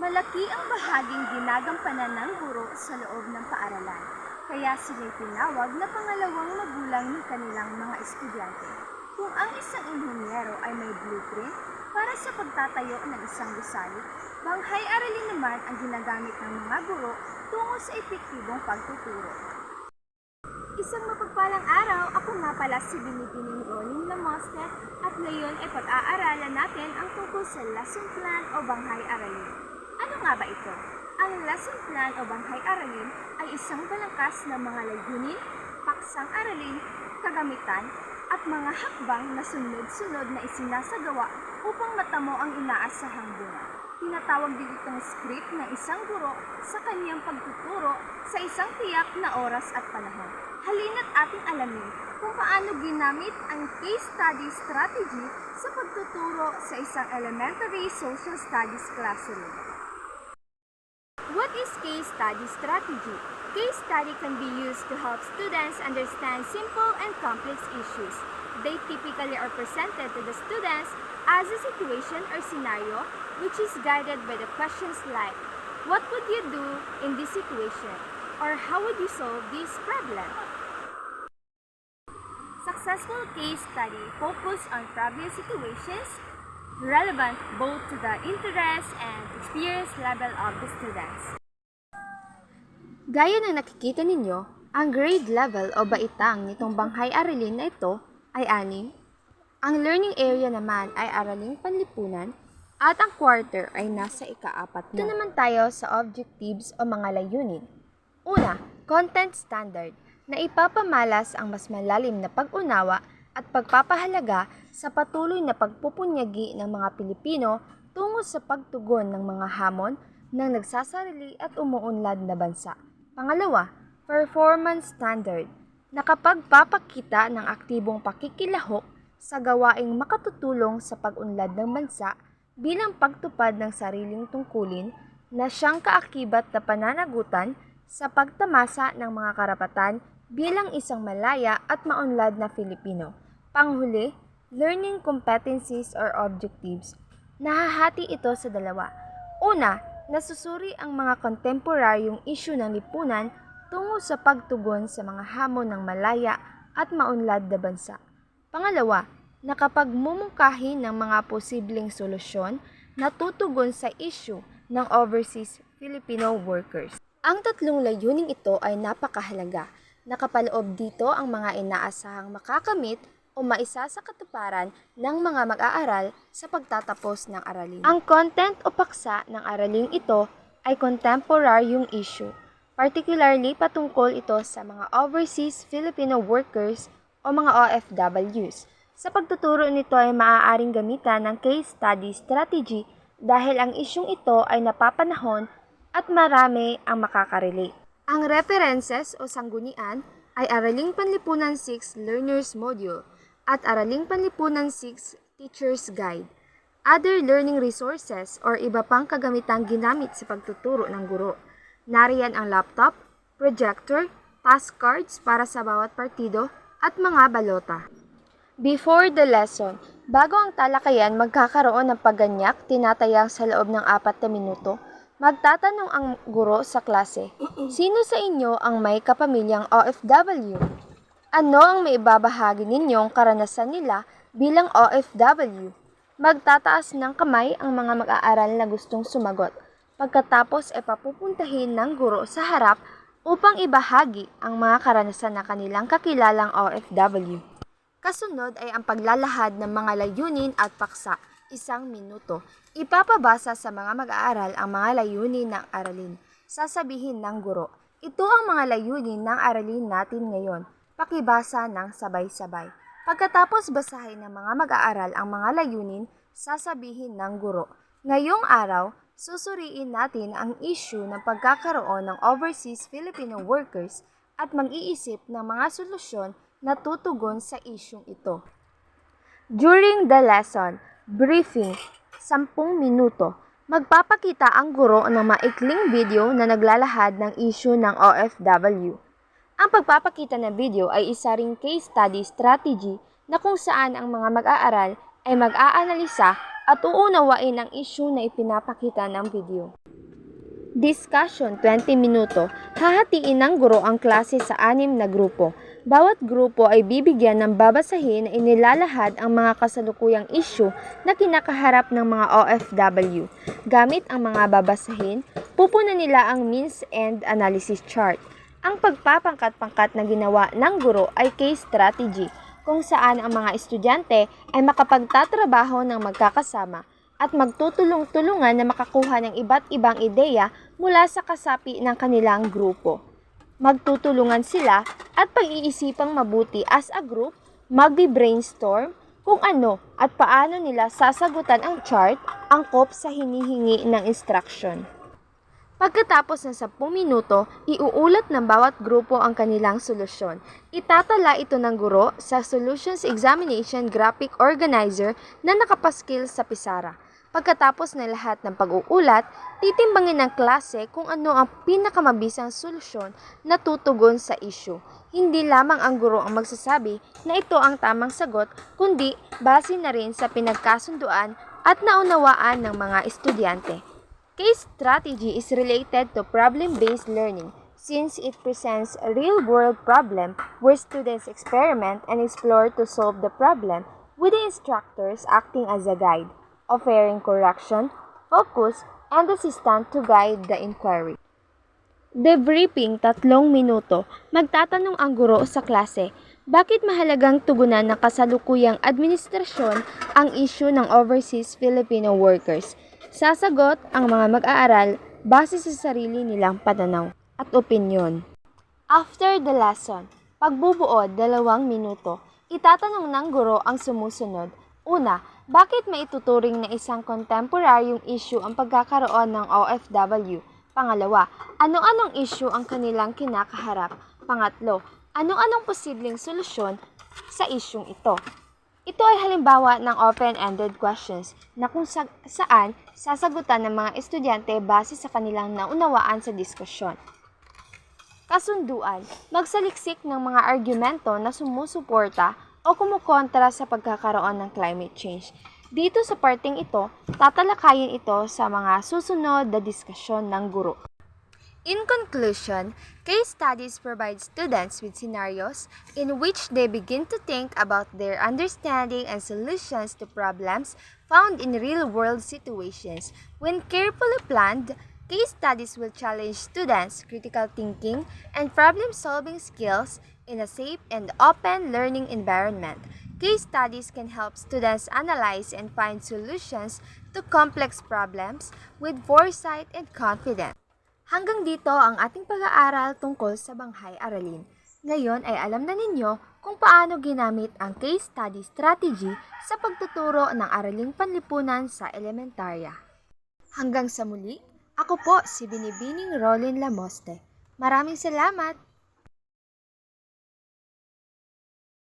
Malaki ang bahaging ginagampanan ng guro sa loob ng paaralan, kaya sila'y tinawag na pangalawang magulang ng kanilang mga estudyante. Kung ang isang inhinyero ay may blueprint para sa pagtatayo ng isang gusali, banghay-aralin naman ang ginagamit ng mga guro tungo sa epektibong pagtuturo. Isang mapagpalang araw, ako nga pala si Binibining Rolling Lamostet at ngayon ay pag-aaralan natin ang tungkol sa lesson plan o banghay-aralin. Ano nga ba ito? Ang lesson plan o banghay-aralin ay isang balangkas ng mga layunin, paksang aralin, kagamitan, at mga hakbang na sunod-sunod na isinasagawa upang matamo ang inaasahang bunga. Tinatawag din itong script ng isang guro sa kaniyang pagtuturo sa isang tiyak na oras at panahon. Halina't ating alamin kung paano ginamit ang case study strategy sa pagtuturo sa isang elementary social studies classroom. What is case study strategy? Case study can be used to help students understand simple and complex issues. They typically are presented to the students as a situation or scenario which is guided by the questions like, what would you do in this situation? Or how would you solve this problem? Successful case study focus on problem situations relevant both to the interest and experience level of the students. Gaya ng nakikita ninyo, ang grade level o baitang nitong banghay-aralin na ito ay 6. Ang learning area naman ay araling panlipunan at ang quarter ay nasa ika-4 na. Ito naman tayo sa objectives o mga layunin. Una, content standard na ipapamalas ang mas malalim na pag-unawa at pagpapahalaga sa patuloy na pagpupunyagi ng mga Pilipino tungo sa pagtugon ng mga hamon ng nagsasarili at umuunlad na bansa. Pangalawa, performance standard na kapagpapakita ng aktibong pakikilahok sa gawaing makatutulong sa pag-unlad ng bansa bilang pagtupad ng sariling tungkulin na siyang kaakibat na pananagutan sa pagtamasa ng mga karapatan bilang isang malaya at maunlad na Filipino. Panghuli, learning competencies or objectives. Nahahati ito sa dalawa. Una, nasusuri ang mga kontemporaryong isyu ng lipunan tungo sa pagtugon sa mga hamon ng malaya at maunlad na bansa. Pangalawa, nakapagmumungkahi ng mga posibleng solusyon na tutugon sa isyu ng overseas Filipino workers. Ang tatlong layuning ito ay napakahalaga. Nakapaloob dito ang mga inaasahang makakamit o maisa sa katuparan ng mga mag-aaral sa pagtatapos ng aralin. Ang content o paksa ng araling ito ay contemporaryong issue. Particularly patungkol ito sa mga overseas Filipino workers o mga OFWs. Sa pagtuturo nito ay maaaring gamitan ng case study strategy dahil ang isyung ito ay napapanahon at marami ang makakarelate. Ang references o sanggunian ay Araling Panlipunan 6 Learners Module at Araling Panlipunan 6 Teacher's Guide. Other learning resources or iba pang kagamitang ginamit sa pagtuturo ng guro. Nariyan ang laptop, projector, task cards para sa bawat partido at mga balota. Before the lesson, bago ang talakayan magkakaroon ng pagganyak tinatayang sa loob ng 4 na minuto, magtatanong ang guro sa klase, sino sa inyo ang may kapamilyang OFW? Ano ang maibabahagi ninyong karanasan nila bilang OFW? Magtataas ng kamay ang mga mag-aaral na gustong sumagot. Pagkatapos ay papupuntahin ng guro sa harap upang ibahagi ang mga karanasan na kanilang kakilalang OFW. Kasunod ay ang paglalahad ng mga layunin at paksa, 1 minuto. Ipapabasa sa mga mag-aaral ang mga layunin ng aralin. Sasabihin ng guro, ito ang mga layunin ng aralin natin ngayon. Pakibasa ng sabay-sabay. Pagkatapos basahin ng mga mag-aaral ang mga layunin, sasabihin ng guro, ngayong araw, susuriin natin ang issue ng pagkakaroon ng overseas Filipino workers at mag-iisip ng mga solusyon na tutugon sa isyung ito. During the lesson, briefing, 10 minuto. Magpapakita ang guro ng maikling video na naglalahad ng issue ng OFW. Ang pagpapakita ng video ay isa ring case study strategy na kung saan ang mga mag-aaral ay mag-aanalisa at uunawain ang issue na ipinapakita ng video. Discussion 20 minuto. Hahatiin ng guro ang klase sa 6 na grupo. Bawat grupo ay bibigyan ng babasahin na inilalahad ang mga kasalukuyang issue na kinakaharap ng mga OFW. Gamit ang mga babasahin, pupunan nila ang means and analysis chart. Ang pagpapangkat-pangkat na ginawa ng guro ay case strategy, kung saan ang mga estudyante ay makapagtatrabaho ng magkakasama at magtutulong-tulungan na makakuha ng iba't ibang ideya mula sa kasapi ng kanilang grupo. Magtutulungan sila at pag-iisipang mabuti as a group, magbi-brainstorm kung ano at paano nila sasagutan ang chart angkop sa hinihingi ng instruction. Pagkatapos ng 10 minuto, iuulat ng bawat grupo ang kanilang solusyon. Itatala ito ng guro sa Solutions Examination Graphic Organizer na nakapaskil sa pisara. Pagkatapos ng lahat ng pag-uulat, titimbangin ng klase kung ano ang pinakamabisang solusyon na tutugon sa issue. Hindi lamang ang guro ang magsasabi na ito ang tamang sagot, kundi base na rin sa pinagkasunduan at naunawaan ng mga estudyante. Case strategy is related to problem-based learning since it presents a real-world problem where students experiment and explore to solve the problem with the instructors acting as a guide, offering correction, focus, and assistance to guide the inquiry. Debriefing 3 minuto. Magtatanong ang guro sa klase, bakit mahalagang tugunan ng kasalukuyang administrasyon ang issue ng overseas Filipino workers? Sasagot ang mga mag-aaral base sa sarili nilang pananaw at opinyon. After the lesson, pagbubuod 2 minuto. Itatanong ng guro ang sumusunod. Una, bakit maituturing na isang kontemporaryong issue ang pagkakaroon ng OFW? Pangalawa, ano-anong issue ang kanilang kinakaharap? Pangatlo, ano-anong posibleng solusyon sa isyung ito? Ito ay halimbawa ng open-ended questions na kung saan sasagutan ng mga estudyante base sa kanilang naunawaan sa diskusyon. Kasunduan, magsaliksik ng mga argumento na sumusuporta o kumukontra sa pagkakaroon ng climate change. Dito sa parting ito, tatalakayin ito sa mga susunod na diskusyon ng guro. In conclusion, case studies provide students with scenarios in which they begin to think about their understanding and solutions to problems found in real-world situations. When carefully planned, case studies will challenge students' critical thinking and problem-solving skills in a safe and open learning environment. Case studies can help students analyze and find solutions to complex problems with foresight and confidence. Hanggang dito ang ating pag-aaral tungkol sa Banghay Aralin. Ngayon ay alam na ninyo kung paano ginamit ang case study strategy sa pagtuturo ng araling panlipunan sa elementarya. Hanggang sa muli, ako po si Binibining Rolin Lamoste. Maraming salamat!